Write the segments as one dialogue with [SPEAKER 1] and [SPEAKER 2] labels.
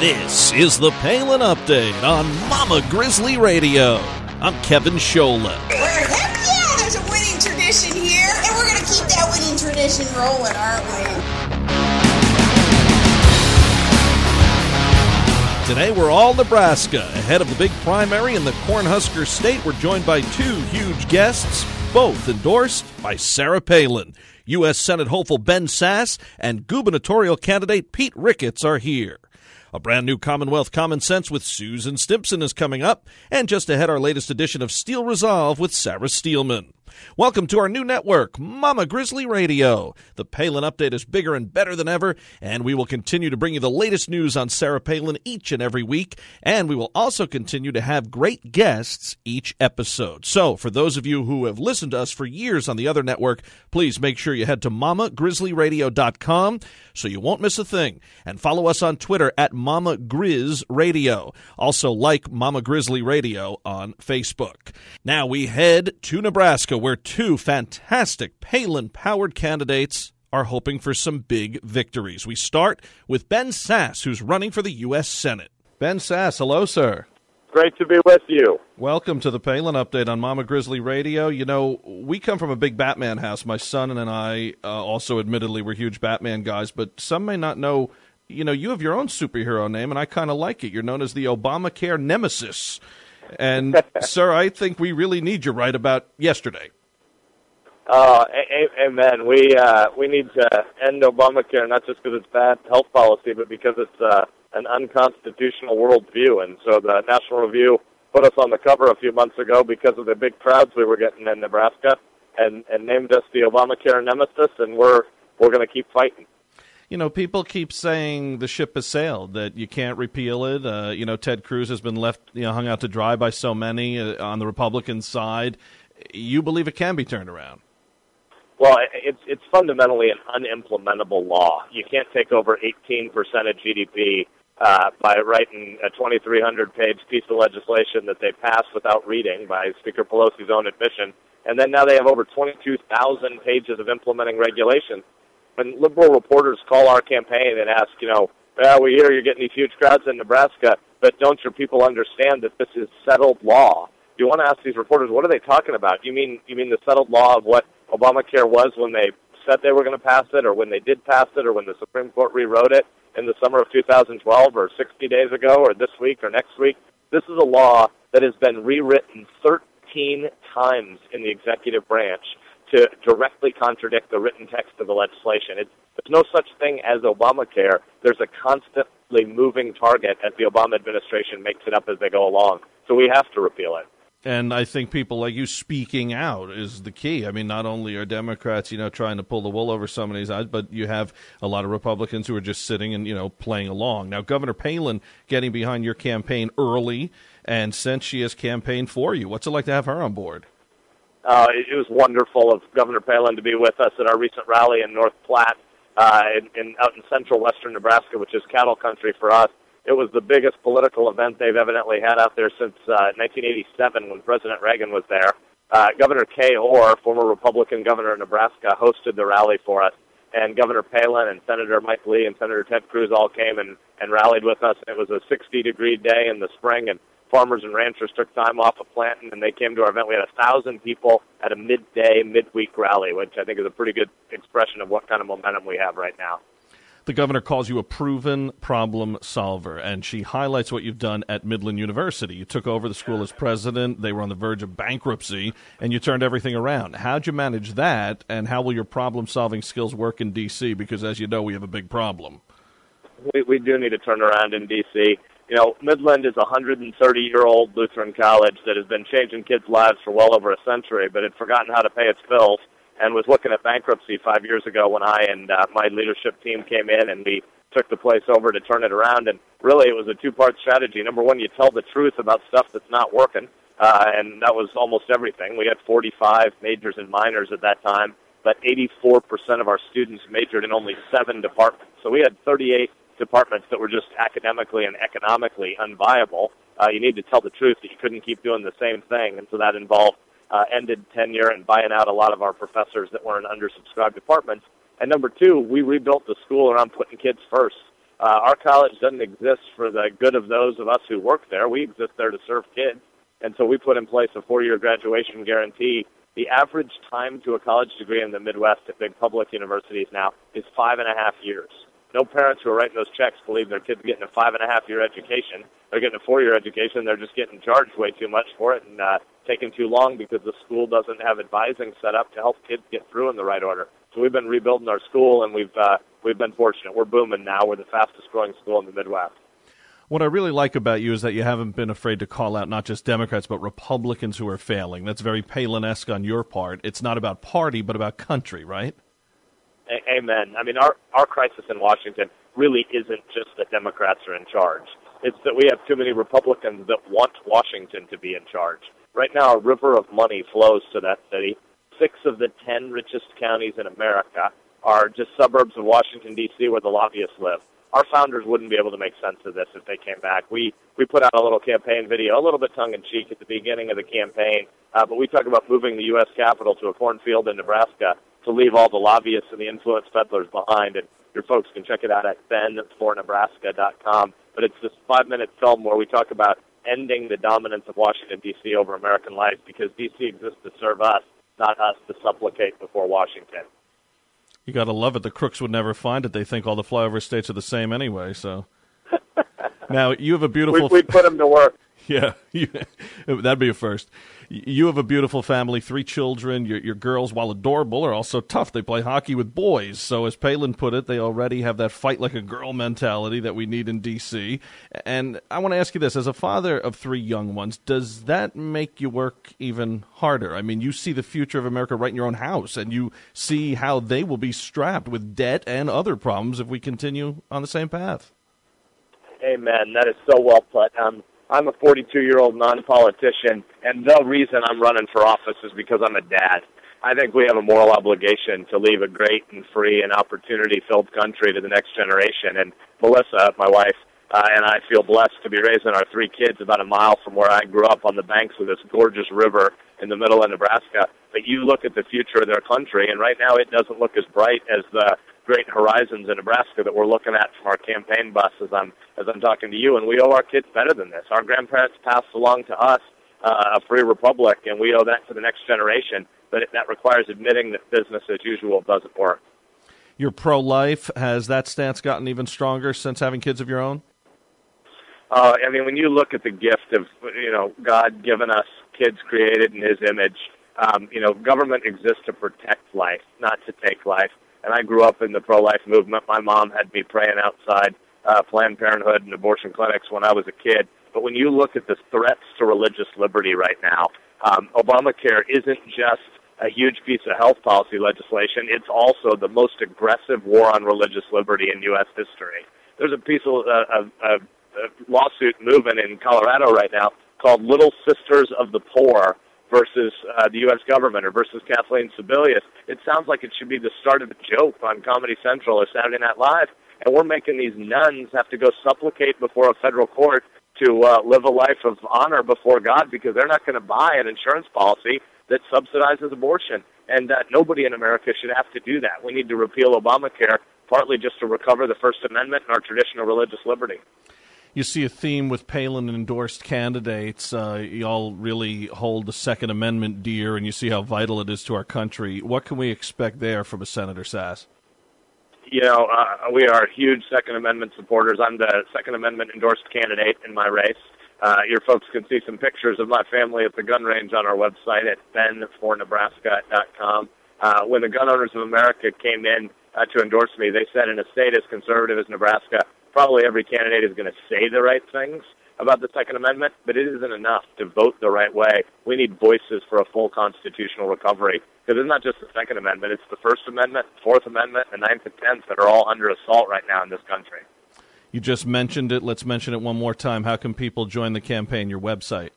[SPEAKER 1] This is the Palin Update on Mama Grizzly Radio. I'm Kevin Schola.
[SPEAKER 2] Heck yeah, there's a winning tradition here, and we're going to keep that winning tradition rolling, aren't
[SPEAKER 1] we? Today we're all Nebraska. Ahead of the big primary in the Cornhusker State, we're joined by two huge guests, both endorsed by Sarah Palin. U.S. Senate hopeful Ben Sasse and gubernatorial candidate Pete Ricketts are here. A brand new Commonwealth Common Sense with Susan Stimpson is coming up, and just ahead our latest edition of Steel Resolve with Sarah Steelman. Welcome to our new network, Mama Grizzly Radio. The Palin Update is bigger and better than ever, and we will continue to bring you the latest news on Sarah Palin each and every week, and we will also continue to have great guests each episode. So, for those of you who have listened to us for years on the other network, please make sure you head to mamagrizzlyradio.com so you won't miss a thing, and follow us on Twitter at Mama Grizz Radio. Also like Mama Grizzly Radio on Facebook. Now we head to Nebraska, where two fantastic Palin-powered candidates are hoping for some big victories. We start with Ben Sasse, who's running for the U.S. Senate. Ben Sasse, hello, sir.
[SPEAKER 3] Great to be with you.
[SPEAKER 1] Welcome to the Palin Update on Mama Grizzly Radio. You know, we come from a big Batman house. My son and I also admittedly were huge Batman guys, but some may not know, you know, you have your own superhero name, and I kind of like it. You're known as the Obamacare nemesis. And, sir, I think we really need you right about yesterday.
[SPEAKER 3] Amen. We need to end Obamacare, not just because it's bad health policy, but because it's an unconstitutional worldview. And so the National Review put us on the cover a few months ago because of the big crowds we were getting in Nebraska, and named us the Obamacare nemesis, and we're going to keep fighting.
[SPEAKER 1] You know, people keep saying the ship has sailed, that you can't repeal it. You know, Ted Cruz has been left, hung out to dry by so many on the Republican side. You believe it can be turned around?
[SPEAKER 3] Well, it's fundamentally an unimplementable law. You can't take over 18% of GDP by writing a 2,300-page piece of legislation that they passed without reading, by Speaker Pelosi's own admission. And then now they have over 22,000 pages of implementing regulations. When liberal reporters call our campaign and ask, we hear you're getting these huge crowds in Nebraska, but don't your people understand that this is settled law? You want to ask these reporters, what are they talking about? You mean the settled law of what Obamacare was when they said they were going to pass it, or when they did pass it, or when the Supreme Court rewrote it in the summer of 2012, or 60 days ago, or this week, or next week? This is a law that has been rewritten 13 times in the executive branch to directly contradict the written text of the legislation. There's no such thing as Obamacare. There's a constantly moving target as the Obama administration makes it up as they go along. So we have to repeal it.
[SPEAKER 1] And I think people like you speaking out is the key. I mean, not only are Democrats, trying to pull the wool over somebody's eyes, but you have a lot of Republicans who are just sitting and, playing along. Now, Governor Palin getting behind your campaign early, and since she has campaigned for you, what's it like to have her on board?
[SPEAKER 3] It was wonderful of Governor Palin to be with us at our recent rally in North Platte, out in central western Nebraska, which is cattle country for us. It was the biggest political event they've evidently had out there since 1987 when President Reagan was there. Governor Kay Hoare, former Republican governor of Nebraska, hosted the rally for us. And Governor Palin and Senator Mike Lee and Senator Ted Cruz all came and rallied with us. It was a 60-degree day in the spring, and farmers and ranchers took time off of planting, and they came to our event. We had 1,000 people at a midweek rally, which I think is a pretty good expression of what kind of momentum we have right now.
[SPEAKER 1] The governor calls you a proven problem solver, and she highlights what you've done at Midland University. You took over the school as president. They were on the verge of bankruptcy, and you turned everything around. How'd you manage that, and how will your problem-solving skills work in D.C.? Because, as you know, we have a big problem.
[SPEAKER 3] We do need to turn around in D.C. Midland is a 130-year-old Lutheran college that has been changing kids' lives for well over a century, but had forgotten how to pay its bills and was looking at bankruptcy 5 years ago when I and my leadership team came in, and we took the place over to turn it around. And really, it was a two-part strategy. Number one, you tell the truth about stuff that's not working, and that was almost everything. We had 45 majors and minors at that time, but 84% of our students majored in only 7 departments. So we had 38 departments that were just academically and economically unviable. You need to tell the truth that you couldn't keep doing the same thing, and so that involved ended tenure and buying out a lot of our professors that were in undersubscribed departments. And number two, we rebuilt the school around putting kids first. Our college doesn't exist for the good of those of us who work there. We exist there to serve kids. And so we put in place a 4-year graduation guarantee. The average time to a college degree in the Midwest at big public universities now is 5.5 years. No parents who are writing those checks believe their kids are getting a 5.5-year education. They're getting a 4-year education. They're just getting charged way too much for it and taking too long because the school doesn't have advising set up to help kids get through in the right order. So we've been rebuilding our school, and we've been fortunate. We're booming now. We're the fastest-growing school in the Midwest.
[SPEAKER 1] What I really like about you is that you haven't been afraid to call out not just Democrats but Republicans who are failing. That's very Palin-esque on your part. It's not about party but about country, right?
[SPEAKER 3] Amen. I mean, our crisis in Washington really isn't just that Democrats are in charge. It's that we have too many Republicans that want Washington to be in charge. Right now, a river of money flows to that city. 6 of the 10 richest counties in America are just suburbs of Washington, D.C., where the lobbyists live. Our founders wouldn't be able to make sense of this if they came back. We put out a little campaign video, a little bit tongue-in-cheek at the beginning of the campaign, but we talk about moving the U.S. Capitol to a cornfield in Nebraska to leave all the lobbyists and the influence peddlers behind. And your folks can check it out at benfornebraska.com. But it's this 5-minute film where we talk about ending the dominance of Washington, D.C. over American life, because D.C. exists to serve us, not us to supplicate before Washington.
[SPEAKER 1] You got to love it. The crooks would never find it. They think all the flyover states are the same anyway. So now you have a beautiful.
[SPEAKER 3] We put them to work.
[SPEAKER 1] Yeah, that'd be a first. You have a beautiful family, 3 children. Your girls, while adorable, are also tough. They play hockey with boys. So as Palin put it, they already have that fight like a girl mentality that we need in D.C. And I want to ask you this. As a father of 3 young ones, does that make you work even harder? I mean, you see the future of America right in your own house, and you see how they will be strapped with debt and other problems if we continue on the same path.
[SPEAKER 3] Amen. That is so well put. I'm a 42-year-old non-politician, and the reason I'm running for office is because I'm a dad. I think we have a moral obligation to leave a great and free and opportunity-filled country to the next generation. And Melissa, my wife, and I feel blessed to be raising our 3 kids about a mile from where I grew up on the banks of this gorgeous river in the middle of Nebraska. But you look at the future of their country, and right now it doesn't look as bright as the great horizons in Nebraska that we're looking at from our campaign bus as I'm talking to you. And we owe our kids better than this. Our grandparents passed along to us a free republic, and we owe that to the next generation. But that requires admitting that business as usual doesn't work.
[SPEAKER 1] You're pro-life. Has that stance gotten even stronger since having kids of your own?
[SPEAKER 3] I mean, when you look at the gift of, God giving us kids created in His image, government exists to protect life, not to take life. And I grew up in the pro-life movement. My mom had me praying outside Planned Parenthood and abortion clinics when I was a kid. But when you look at the threats to religious liberty right now, Obamacare isn't just a huge piece of health policy legislation. It's also the most aggressive war on religious liberty in U.S. history. There's a piece of lawsuit moving in Colorado right now called Little Sisters of the Poor versus the U.S. government or versus Kathleen Sebelius. It sounds like it should be the start of a joke on Comedy Central or Saturday Night Live, and we're making these nuns have to go supplicate before a federal court to live a life of honor before God because they're not going to buy an insurance policy that subsidizes abortion, and nobody in America should have to do that. We need to repeal Obamacare, partly just to recover the First Amendment and our traditional religious liberty.
[SPEAKER 1] You see a theme with Palin-endorsed candidates. You all really hold the Second Amendment dear, and you see how vital it is to our country. What can we expect there from a Senator Sasse? We are huge Second Amendment supporters. I'm the Second Amendment-endorsed candidate in my race. Your folks can see some pictures of my family at the gun range on our website at benfornebraska.com. When the Gun Owners of America came in to endorse me, they said in a state as conservative as Nebraska, probably every candidate is going to say the right things about the Second Amendment, but it isn't enough to vote the right way. We need voices for a full constitutional recovery, because it's not just the Second Amendment, it's the First Amendment, Fourth Amendment, the Ninth and Tenth that are all under assault right now in this country. You just mentioned it. Let's mention it one more time. How can people join the campaign, your website?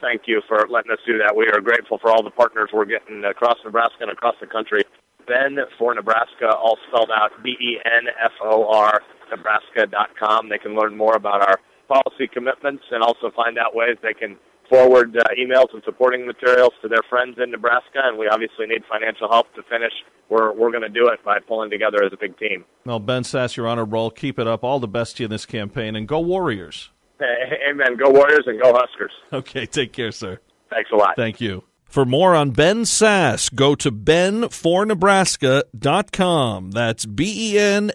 [SPEAKER 1] Thank
[SPEAKER 3] you for letting us do that. We are grateful for all the partners we're getting across Nebraska and across the country. Ben for Nebraska, all spelled out, BENFOR, Nebraska.com. They can learn more about our policy commitments and also find out ways they can forward emails and supporting materials to their friends in Nebraska, and we obviously need financial help to finish. We're going to do it by pulling together as a big team.
[SPEAKER 1] Well, Ben Sasse, you're on a roll. Keep it up. All the best to you in this campaign, and go Warriors.
[SPEAKER 3] Amen. Go Warriors and go Huskers.
[SPEAKER 1] Okay, take care, sir.
[SPEAKER 3] Thanks a lot.
[SPEAKER 1] Thank you. For more on Ben Sasse, go to benfornebraska.com. That's BENFOR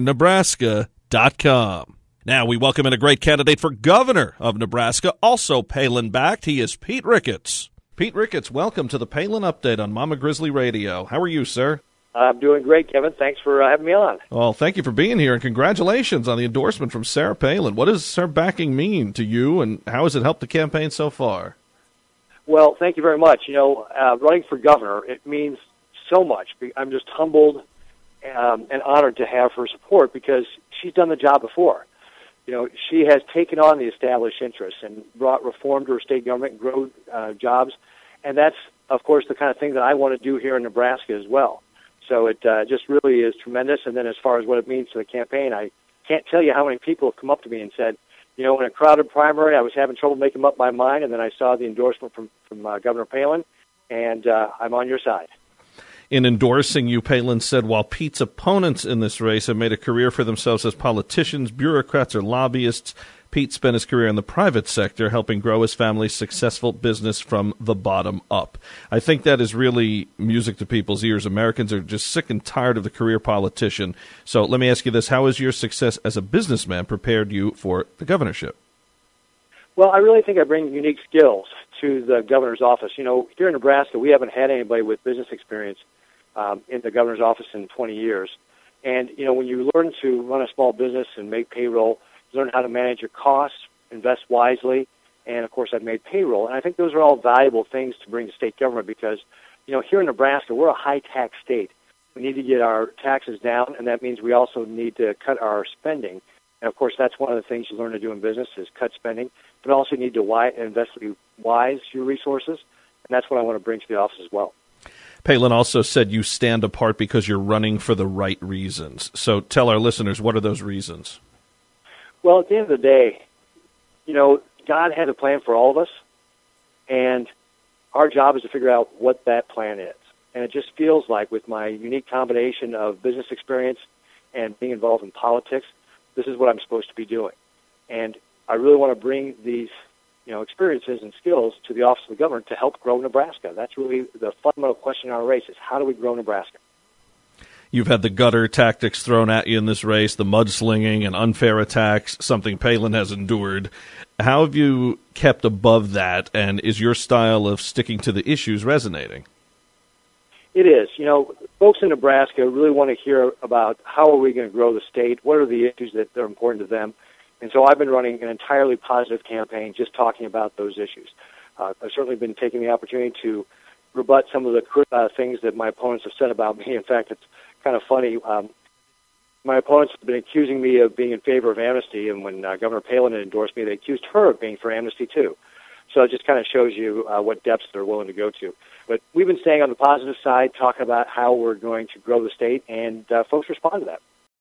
[SPEAKER 1] Nebraska.com. Now we welcome in a great candidate for governor of Nebraska, also Palin-backed. He is Pete Ricketts. Pete Ricketts, welcome to the Palin Update on Mama Grizzly Radio. How are you, sir?
[SPEAKER 4] I'm doing great, Kevin. Thanks for having me on.
[SPEAKER 1] Well, thank you for being here, and congratulations on the endorsement from Sarah Palin. What does her backing mean to you, and how has it helped the campaign so far?
[SPEAKER 4] Well, thank you very much. Running for governor, it means so much. I'm just humbled and honored to have her support because she's done the job before. She has taken on the established interests and brought reform to her state government and grown jobs, and that's, of course, the kind of thing that I want to do here in Nebraska as well. So it just really is tremendous. And then as far as what it means to the campaign, I can't tell you how many people have come up to me and said, in a crowded primary, I was having trouble making up my mind, and then I saw the endorsement from Governor Palin, and I'm on your side.
[SPEAKER 1] In endorsing you, Palin said, while Pete's opponents in this race have made a career for themselves as politicians, bureaucrats, or lobbyists, Pete spent his career in the private sector, helping grow his family's successful business from the bottom up. I think that is really music to people's ears. Americans are just sick and tired of the career politician. So let me ask you this. How has your success as a businessman prepared you for the governorship?
[SPEAKER 4] Well, I really think I bring unique skills to the governor's office. Here in Nebraska, we haven't had anybody with business experience in the governor's office in 20 years. And, when you learn to run a small business and make payroll, learn how to manage your costs, invest wisely, and, of course, I've made payroll. And I think those are all valuable things to bring to state government because, here in Nebraska, we're a high-tax state. We need to get our taxes down, and that means we also need to cut our spending. And, of course, that's one of the things you learn to do in business is cut spending, but also need to invest wise your resources, and that's what I want to bring to the office as well.
[SPEAKER 1] Palin also said you stand apart because you're running for the right reasons. So tell our listeners, what are those reasons?
[SPEAKER 4] Well, at the end of the day, God had a plan for all of us, and our job is to figure out what that plan is. And it just feels like with my unique combination of business experience and being involved in politics, this is what I'm supposed to be doing. And I really want to bring these, experiences and skills to the office of the governor to help grow Nebraska. That's really the fundamental question in our race is how do we grow Nebraska?
[SPEAKER 1] You've had the gutter tactics thrown at you in this race, the mudslinging and unfair attacks, something Palin has endured. How have you kept above that, and is your style of sticking to the issues resonating?
[SPEAKER 4] It is. Folks in Nebraska really want to hear about how are we going to grow the state, what are the issues that are important to them. And so I've been running an entirely positive campaign just talking about those issues. I've certainly been taking the opportunity to rebut some of the things that my opponents have said about me. In fact, it's kind of funny. My opponents have been accusing me of being in favor of amnesty, and when Governor Palin had endorsed me, they accused her of being for amnesty too. So it just kind of shows you what depths they're willing to go to. But we've been staying on the positive side, talking about how we're going to grow the state, and folks respond to that.